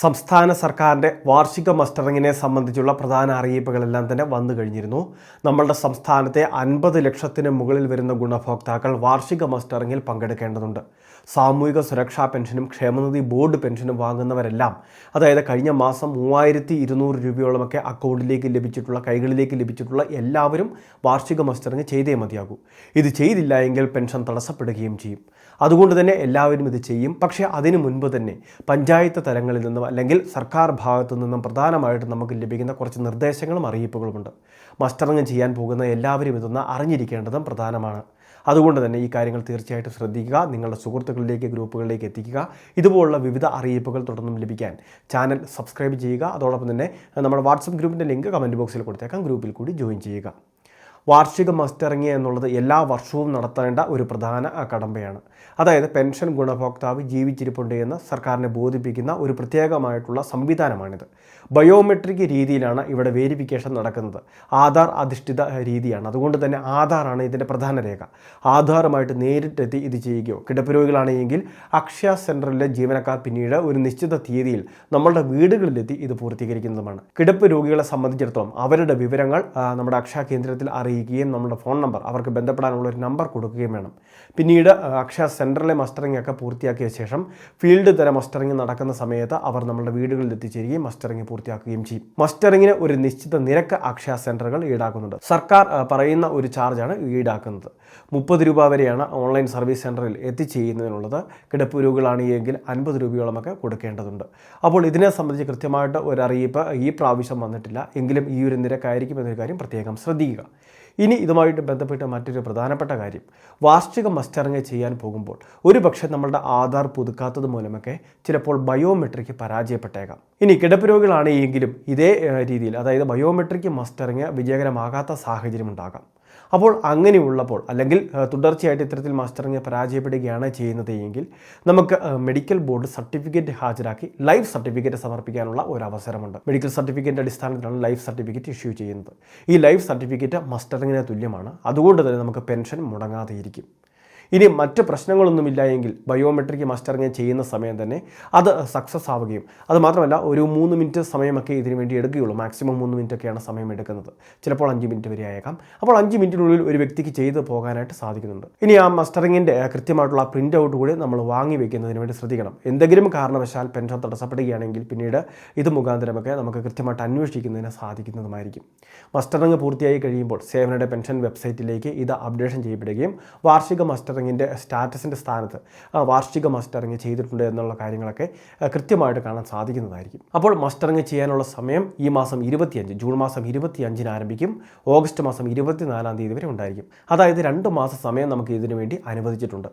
സംസ്ഥാന സർക്കാരിൻ്റെ വാർഷിക മസ്റ്ററിങ്ങിനെ സംബന്ധിച്ചുള്ള പ്രധാന അറിയിപ്പുകളെല്ലാം തന്നെ വന്നു കഴിഞ്ഞിരുന്നു. നമ്മളുടെ സംസ്ഥാനത്തെ 50 ലക്ഷത്തിന് മുകളിൽ വരുന്ന ഗുണഭോക്താക്കൾ വാർഷിക മസ്റ്ററിങ്ങിൽ പങ്കെടുക്കേണ്ടതുണ്ട്. സാമൂഹിക സുരക്ഷാ പെൻഷനും ക്ഷേമനിധി ബോർഡ് പെൻഷനും വാങ്ങുന്നവരെല്ലാം, അതായത് കഴിഞ്ഞ മാസം 3200 രൂപയോളമൊക്കെ അക്കൗണ്ടിലേക്ക് ലഭിച്ചിട്ടുള്ള, കൈകളിലേക്ക് ലഭിച്ചിട്ടുള്ള എല്ലാവരും വാർഷിക മസ്റ്ററിങ് ചെയ്തേ മതിയാകൂ. ഇത് ചെയ്തില്ല എങ്കിൽ പെൻഷൻ തടസ്സപ്പെടുകയും ചെയ്യും. അതുകൊണ്ട് തന്നെ എല്ലാവരും ഇത് ചെയ്യും. പക്ഷേ അതിനു മുൻപ് തന്നെ പഞ്ചായത്ത് തലങ്ങളിൽ നിന്നും അല്ലെങ്കിൽ സർക്കാർ ഭാഗത്തു നിന്നും പ്രധാനമായിട്ടും നമുക്ക് ലഭിക്കുന്ന കുറച്ച് നിർദ്ദേശങ്ങളും അറിയിപ്പുകളുമുണ്ട്. മസ്റ്ററിങ് ചെയ്യാൻ പോകുന്ന എല്ലാവരും ഇതൊന്ന് അറിഞ്ഞിരിക്കേണ്ടതും പ്രധാനമാണ്. അതുകൊണ്ട് തന്നെ ഈ കാര്യങ്ങൾ തീർച്ചയായിട്ടും ശ്രദ്ധിക്കുക. നിങ്ങളുടെ സുഹൃത്തുക്കളിലേക്ക്, ഗ്രൂപ്പുകളിലേക്ക് എത്തിക്കുക. ഇതുപോലുള്ള വിവിധ അറിയിപ്പുകൾ തുടർന്നും ലഭിക്കാൻ ചാനൽ സബ്സ്ക്രൈബ് ചെയ്യുക. അതോടൊപ്പം തന്നെ നമ്മുടെ വാട്സപ്പ് ഗ്രൂപ്പിൻ്റെ ലിങ്ക് കമൻറ്റ് ബോക്സിൽ കൊടുത്തേക്കാം. ഗ്രൂപ്പിൽ കൂടി ജോയിൻ ചെയ്യുക. വാർഷിക മസ്റ്ററിങ് എന്നുള്ളത് എല്ലാ വർഷവും നടത്തേണ്ട ഒരു പ്രധാന കടമ്പയാണ്. അതായത് പെൻഷൻ ഗുണഭോക്താവ് ജീവിച്ചിരിപ്പുണ്ട് എന്ന് സർക്കാരിനെ ബോധിപ്പിക്കുന്ന ഒരു പ്രത്യേകമായിട്ടുള്ള സംവിധാനമാണിത്. ബയോമെട്രിക് രീതിയിലാണ് ഇവിടെ വേരിഫിക്കേഷൻ നടക്കുന്നത്. ആധാർ അധിഷ്ഠിത രീതിയാണ്. അതുകൊണ്ട് തന്നെ ആധാറാണ് ഇതിൻ്റെ പ്രധാന രേഖ. ആധാറുമായിട്ട് നേരിട്ടെത്തി ഇത് ചെയ്യുകയോ, കിടപ്പ് രോഗികളാണെങ്കിൽ അക്ഷയ സെൻറ്ററിലെ ജീവനക്കാർ പിന്നീട് ഒരു നിശ്ചിത തീയതിയിൽ നമ്മളുടെ വീടുകളിലെത്തി ഇത് പൂർത്തീകരിക്കുന്നതുമാണ്. കിടപ്പ് രോഗികളെ സംബന്ധിച്ചിടത്തോളം അവരുടെ വിവരങ്ങൾ നമ്മുടെ അക്ഷയ കേന്ദ്രത്തിൽ അറിയിക്കുകയും നമ്മുടെ ഫോൺ നമ്പർ, അവർക്ക് ബന്ധപ്പെടാനുള്ള ഒരു നമ്പർ കൊടുക്കുകയും വേണം. പിന്നീട് അക്ഷയ സെൻറ്ററിലെ മസ്റ്ററിംഗ് ഒക്കെ പൂർത്തിയാക്കിയ ശേഷം ഫീൽഡ് തല മസ്റ്ററിംഗ് നടക്കുന്ന സമയത്ത് അവർ നമ്മുടെ വീടുകളിൽ എത്തിച്ചേരുകയും മസ്റ്ററിംഗ് പൂർത്തിയാക്കുകയും ചെയ്യും. മസ്റ്ററിങ്ങിന് ഒരു നിശ്ചിത നിരക്ക് അക്ഷയ സെൻറ്ററുകൾ ഈടാക്കുന്നുണ്ട്. സർക്കാർ പറയുന്ന ഒരു ചാർജാണ് ഈടാക്കുന്നത്. 30 രൂപ വരെയാണ് ഓൺലൈൻ സർവീസ് സെൻറ്ററിൽ എത്തിച്ചേരുന്നതിനുള്ളത്. കിടപ്പ് രോഗികളാണെങ്കിൽ 50 രൂപയോളമൊക്കെ കൊടുക്കേണ്ടതുണ്ട്. അപ്പോൾ ഇതിനെ സംബന്ധിച്ച് കൃത്യമായിട്ട് ഒരു അറിയിപ്പ് ഈ പ്രാവശ്യം വന്നിട്ടില്ല. എങ്കിലും ഈ ഒരു നിരക്കായിരിക്കും എന്നൊരു കാര്യം പ്രത്യേകം ശ്രദ്ധിക്കുക. ഇനി ഇതുമായിട്ട് ബന്ധപ്പെട്ട മറ്റൊരു പ്രധാനപ്പെട്ട കാര്യം, വാർഷിക മസ്റ്ററിങ് ചെയ്യാൻ പോകുമ്പോൾ ഒരുപക്ഷെ നമ്മളുടെ ആധാർ പുതുക്കാത്തത് മൂലമൊക്കെ ചിലപ്പോൾ ബയോമെട്രിക് പരാജയപ്പെട്ടേക്കാം. ഇനി കിടപ്പ് രോഗികളാണെങ്കിലും ഇതേ രീതിയിൽ, അതായത് ബയോമെട്രിക് മസ്റ്ററിങ് വിജയകരമാകാത്ത സാഹചര്യം ഉണ്ടാകാം. അപ്പോൾ അങ്ങനെയുള്ളപ്പോൾ, അല്ലെങ്കിൽ തുടർച്ചയായിട്ട് ഇത്തരത്തിൽ മസ്റ്ററിങ് പരാജയപ്പെടുകയാണ് ചെയ്യുന്നത് എങ്കിൽ നമുക്ക് മെഡിക്കൽ ബോർഡ് സർട്ടിഫിക്കറ്റ് ഹാജരാക്കി ലൈഫ് സർട്ടിഫിക്കറ്റ് സമർപ്പിക്കാനുള്ള ഒരു അവസരമുണ്ട്. മെഡിക്കൽ സർട്ടിഫിക്കറ്റിൻ്റെ അടിസ്ഥാനത്തിലാണ് ലൈഫ് സർട്ടിഫിക്കറ്റ് ഇഷ്യൂ ചെയ്യുന്നത്. ഈ ലൈഫ് സർട്ടിഫിക്കറ്റ് മസ്റ്ററിങ്ങിന് തുല്യമാണ്. അതുകൊണ്ട് തന്നെ നമുക്ക് പെൻഷൻ മുടങ്ങാതെയിരിക്കും. ഇനി മറ്റ് പ്രശ്നങ്ങളൊന്നുമില്ല എങ്കിൽ ബയോമെട്രിക് മസ്റ്ററിങ് ചെയ്യുന്ന സമയം തന്നെ അത് സക്സസ് ആവുകയും, അത് മാത്രമല്ല ഒരു 3 മിനിറ്റ് സമയമൊക്കെ ഇതിനു വേണ്ടി എടുക്കുകയുള്ളൂ. മാക്സിമം 3 മിനിറ്റൊക്കെയാണ് സമയം എടുക്കുന്നത്. ചിലപ്പോൾ 5 മിനിറ്റ് വരെ ആയേക്കാം. അപ്പോൾ 5 മിനിറ്റിനുള്ളിൽ ഒരു വ്യക്തിക്ക് ചെയ്ത് പോകാനായിട്ട് സാധിക്കുന്നുണ്ട്. ഇനി ആ മസ്റ്ററിങ്ങിൻ്റെ കൃത്യമായിട്ടുള്ള പ്രിൻ്റ് ഔട്ട് കൂടി നമ്മൾ വാങ്ങി വയ്ക്കുന്നതിന് വേണ്ടി ശ്രദ്ധിക്കണം. എന്തെങ്കിലും കാരണവശാൽ പെൻഷൻ തടസ്സപ്പെടുകയാണെങ്കിൽ പിന്നീട് ഇത് മുഖാന്തരമൊക്കെ നമുക്ക് കൃത്യമായിട്ട് അന്വേഷിക്കുന്നതിന് സാധിക്കുന്നതുമായിരിക്കും. മസ്റ്ററിങ് പൂർത്തിയായി കഴിയുമ്പോൾ സേവനയുടെ പെൻഷൻ വെബ്സൈറ്റിലേക്ക് ഇത് അപ്ഡേഷൻ ചെയ്യപ്പെടുകയും വാർഷിക മസ്റ്ററിങ്ങിൻ്റെ സ്റ്റാറ്റസിൻ്റെ സ്ഥാനത്ത് വാർഷിക മസ്റ്ററിങ് ചെയ്തിട്ടുണ്ട് എന്നുള്ള കാര്യങ്ങളൊക്കെ കൃത്യമായിട്ട് കാണാൻ സാധിക്കുന്നതായിരിക്കും. അപ്പോൾ മസ്റ്ററിങ് ചെയ്യാനുള്ള സമയം ഈ മാസം 25, ജൂൺ മാസം 25-ന് ആരംഭിക്കും. ഓഗസ്റ്റ് മാസം 24-ാം തീയതി വരെ ഉണ്ടായിരിക്കും. അതായത് 2 മാസം സമയം നമുക്ക് ഇതിനു വേണ്ടി അനുവദിച്ചിട്ടുണ്ട്.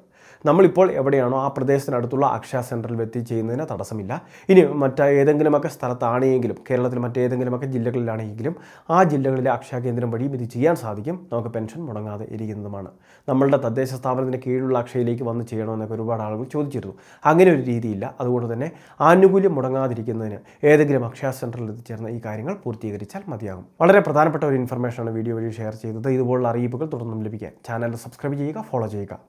നമ്മളിപ്പോൾ എവിടെയാണോ ആ പ്രദേശത്തിനടുത്തുള്ള അക്ഷയ സെൻറ്ററിൽ എത്തി ചെയ്യുന്നതിന് തടസ്സമില്ല. ഇനി മറ്റേതെങ്കിലുമൊക്കെ സ്ഥലത്താണെങ്കിലും, കേരളത്തിൽ മറ്റേതെങ്കിലുമൊക്കെ ജില്ലകളിലാണെങ്കിലും ആ ജില്ലകളിലെ അക്ഷയ കേന്ദ്രം വഴിയും ഇത് ചെയ്യാൻ സാധിക്കും. നമുക്ക് പെൻഷൻ മുടങ്ങാതെ ഇരിക്കുന്നതുമാണ്. നമ്മളുടെ തദ്ദേശ സ്ഥാപനത്തിന് കീഴിലുള്ള അക്ഷയയിലേക്ക് വന്ന് ചെയ്യണമെന്നൊക്കെ ഒരുപാട് ആളുകൾ ചോദിച്ചിരുന്നു. അങ്ങനെ ഒരു രീതിയില്ല. അതുകൊണ്ട് തന്നെ ആനുകൂല്യം മുടങ്ങാതിരിക്കുന്നതിന് ഏതെങ്കിലും അക്ഷയ സെൻറ്ററിൽ എത്തിച്ചേർന്ന ഈ കാര്യങ്ങൾ പൂർത്തീകരിച്ചാൽ മതിയാകും. വളരെ പ്രധാനപ്പെട്ട ഒരു ഇൻഫർമേഷനാണ് വീഡിയോ വഴി ഷെയർ ചെയ്തത്. ഇതുപോലുള്ള അറിയിപ്പുകൾ തുടർന്നും ലഭിക്കാൻ ചാനൽ സബ്സ്ക്രൈബ് ചെയ്യുക, ഫോളോ ചെയ്യുക.